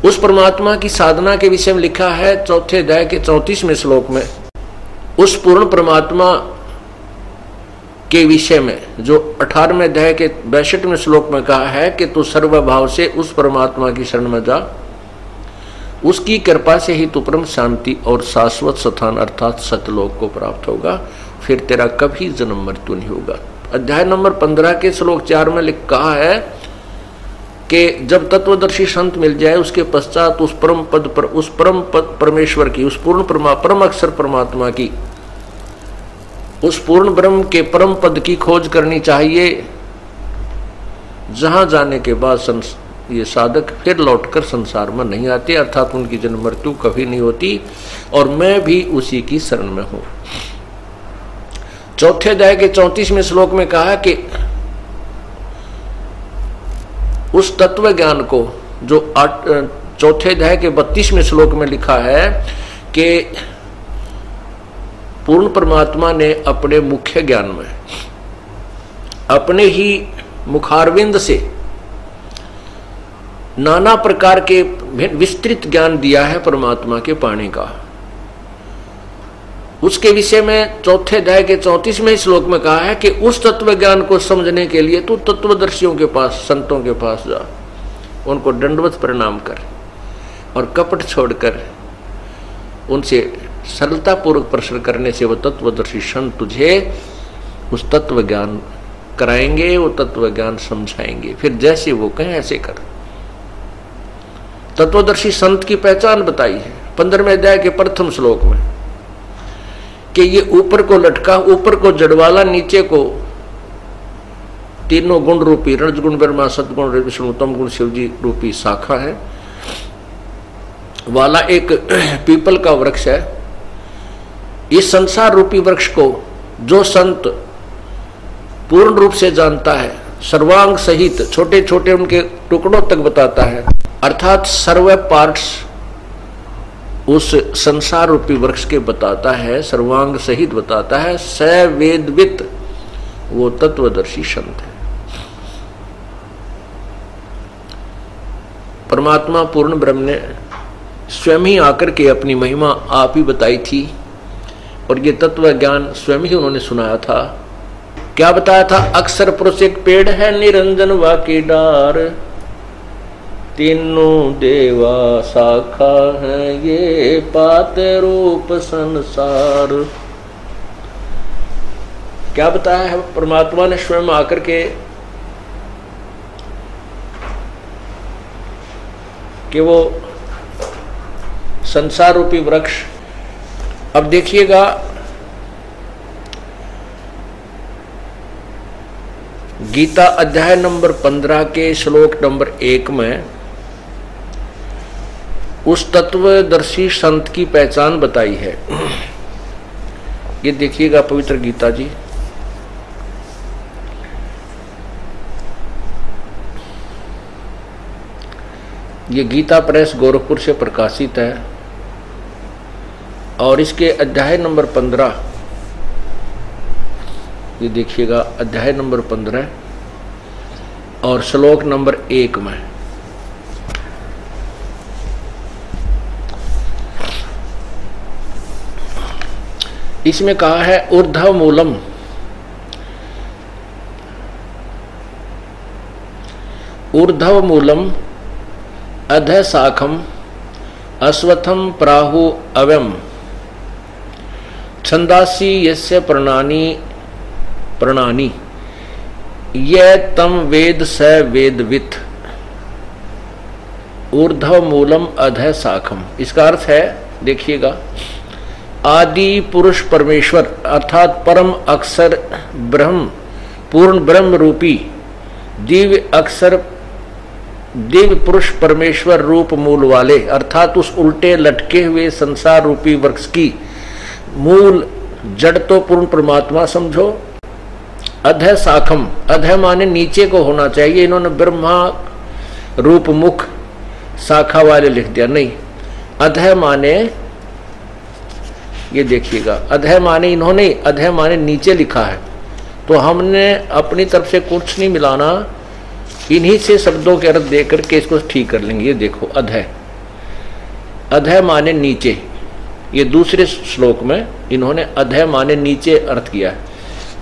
उस परमात्मा की साधना के विषय में लिखा है चौथे अध्याय के 34वें श्लोक में, उस पूर्ण परमात्मा के विषय में जो 18वें अध्याय के 62वें श्लोक में कहा है कि तू सर्वभाव से उस परमात्मा की शरण में जा, उसकी कृपा से ही तू परम शांति और शाश्वत स्थान अर्थात सतलोक को प्राप्त होगा, फिर तेरा कभी जन्म मृत्यु नहीं होगा। अध्याय नंबर 15 के श्लोक 4 में कहा है कि जब तत्वदर्शी संत मिल जाए उसके पश्चात उस परम पद परमेश्वर की, उस पूर्ण परम अक्षर परमात्मा की, उस पूर्ण ब्रह्म के परम पद की खोज करनी चाहिए, जहां जाने के बाद ये साधक फिर लौटकर संसार में नहीं आते, अर्थात उनकी जन्म मृत्यु कभी नहीं होती, और मैं भी उसी की शरण में हूं। चौथे अध्याय के 34वें श्लोक में कहा कि उस तत्व ज्ञान को जो चौथे अध्याय के 32वें श्लोक में लिखा है कि पूर्ण परमात्मा ने अपने मुख्य ज्ञान में अपने ही मुखारविंद से नाना प्रकार के विस्तृत ज्ञान दिया है परमात्मा के पाने का। उसके विषय में चौथे अध्याय के 34वें श्लोक में कहा है कि उस तत्व ज्ञान को समझने के लिए तू तत्वदर्शियों के पास, संतों के पास जा, उनको दंडवत प्रणाम कर और कपट छोड़कर उनसे सरलता पूर्वक प्रश्न करने से वो तत्वदर्शी संत तुझे उस तत्व ज्ञान कराएंगे, वो तत्व ज्ञान समझाएंगे, फिर जैसे वो कहें ऐसे कर। तत्वदर्शी संत की पहचान बताई है 15वें अध्याय के प्रथम श्लोक में कि ये ऊपर को लटका, ऊपर को जड़वाला, नीचे को तीनों गुण रूपी रजगुण ब्रह्मा सदगुण विष्णु तम गुण शिव जी रूपी शाखा है वाला एक पीपल का वृक्ष है। इस संसार रूपी वृक्ष को जो संत पूर्ण रूप से जानता है, सर्वांग सहित छोटे छोटे उनके टुकड़ों तक बताता है, अर्थात सर्व पार्ट्स उस संसार रूपी वृक्ष के बताता है, सर्वांग सहित बताता है, स वेदवित वो तत्वदर्शी संत है। परमात्मा पूर्ण ब्रह्म ने स्वयं ही आकर के अपनी महिमा आप ही बताई थी और ये तत्व ज्ञान स्वयं ही उन्होंने सुनाया था। क्या बताया था? अक्षर पुरुष एक पेड़ है, निरंजन वाकी डार, तीनों देवा शाखा है, ये पात रूप संसार। क्या बताया है परमात्मा ने स्वयं आकर के कि वो संसार रूपी वृक्ष। अब देखिएगा गीता अध्याय नंबर 15 के श्लोक नंबर 1 में उस तत्वदर्शी संत की पहचान बताई है। ये देखिएगा पवित्र गीता जी, ये गीता प्रेस गोरखपुर से प्रकाशित है और इसके अध्याय नंबर 15, ये देखिएगा अध्याय नंबर 15 और श्लोक नंबर 1 में इसमें कहा है ऊर्ध्व मूलम, ऊर्ध्व मूलम अधः शाखम अश्वत्थम प्राहु अव्यम छंदासी यस्य प्रणानी प्रणानी ये तम वेद स वेदवित ऊर्ध्व मूलम अधः शाखम। इसका अर्थ है, देखिएगा, आदि पुरुष परमेश्वर अर्थात परम अक्षर ब्रह्म, पूर्ण ब्रह्म रूपी दिव्य अक्षर, दिव्य पुरुष परमेश्वर रूप मूल वाले अर्थात उस उल्टे लटके हुए संसार रूपी वृक्ष की मूल जड़ तो पूर्ण परमात्मा समझो। अधः शाखम, अधः माने नीचे को होना चाहिए, इन्होंने ब्रह्मा रूप मुख शाखा वाले लिख दिया, नहीं, अधः माने ये देखिएगा, अधः माने इन्होंने अधः माने नीचे लिखा है, तो हमने अपनी तरफ से कुछ नहीं मिलाना, इन्हीं से शब्दों के अर्थ देकर के इसको ठीक कर लेंगे। ये देखो अधः अधः माने नीचे, ये दूसरे श्लोक में इन्होंने अधः माने नीचे अर्थ किया है।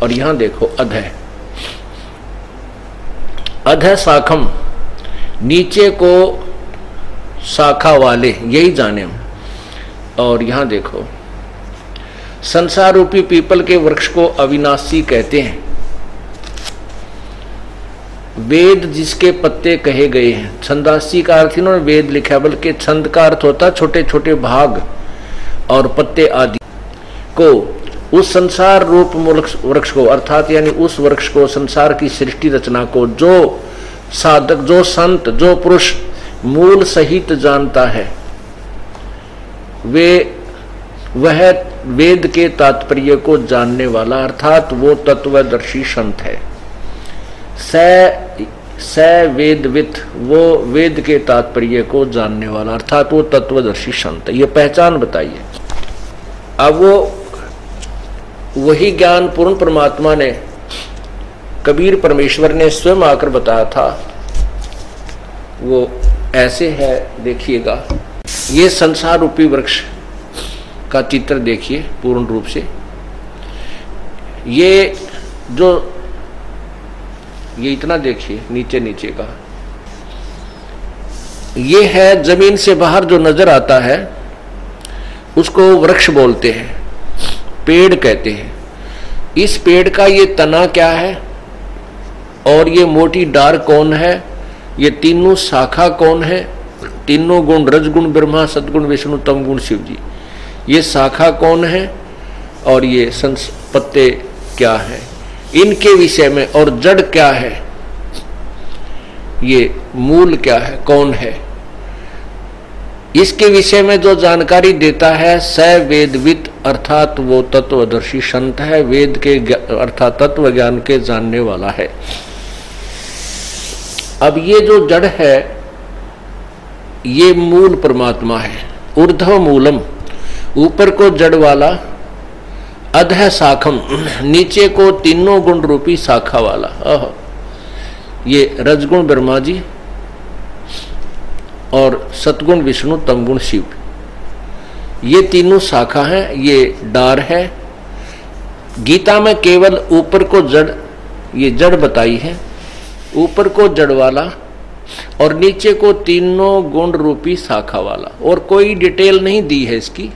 और यहां देखो अधः, अधः शाखम, नीचे को शाखा वाले, यही जाने हम। और यहां देखो संसार रूपी पीपल के वृक्ष को अविनाशी कहते हैं। वेद जिसके पत्ते कहे गए हैं, छंदासी का अर्थ इन्होंने वेद लिखा, बल्कि छंद का अर्थ होता छोटे छोटे भाग और पत्ते आदि को। उस संसार रूप वृक्ष को, अर्थात यानी उस वृक्ष को, संसार की सृष्टि रचना को जो साधक, जो संत, जो पुरुष मूल सहित जानता है, वह वेद के तात्पर्य को जानने वाला, अर्थात वो तत्वदर्शी संत है। स वेदवित, वो वेद के तात्पर्य को जानने वाला, अर्थात वो तत्वदर्शी संत है। ये पहचान बताइए। अब वो वही ज्ञान पूर्ण परमात्मा ने, कबीर परमेश्वर ने स्वयं आकर बताया था। वो ऐसे है, देखिएगा, ये संसार रूपी वृक्ष का चित्र देखिए पूर्ण रूप से। ये जो, ये इतना देखिए नीचे नीचे का, ये है जमीन से बाहर जो नजर आता है उसको वृक्ष बोलते हैं, पेड़ कहते हैं। इस पेड़ का ये तना क्या है और ये मोटी डार कौन है, ये तीनों शाखा कौन है, तीनों गुण, रजगुण ब्रह्मा, सदगुण विष्णु, तम गुण शिव जी, ये शाखा कौन है और ये पत्ते क्या है, इनके विषय में, और जड़ क्या है, ये मूल क्या है, कौन है, इसके विषय में जो जानकारी देता है स वेदविद, अर्थात वो तत्वदर्शी संत है, वेद के अर्थात तत्व ज्ञान के जानने वाला है। अब ये जो जड़ है ये मूल परमात्मा है, ऊर्ध्व मूलम, ऊपर को जड़ वाला, अधः शाखम, नीचे को तीनों गुण रूपी शाखा वाला। ये रजगुण ब्रह्मा जी और सतगुण विष्णु, तमगुण शिव, ये तीनों शाखा हैं, ये डार है। गीता में केवल ऊपर को जड़, ये जड़ बताई है, ऊपर को जड़ वाला और नीचे को तीनों गुण रूपी शाखा वाला, और कोई डिटेल नहीं दी है इसकी।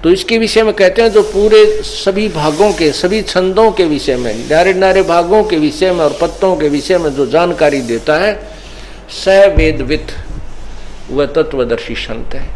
तो इसके विषय में कहते हैं जो पूरे सभी भागों के, सभी छंदों के विषय में, नारे नारे भागों के विषय में और पत्तों के विषय में जो जानकारी देता है स वेदवित, वह तत्वदर्शी संत है।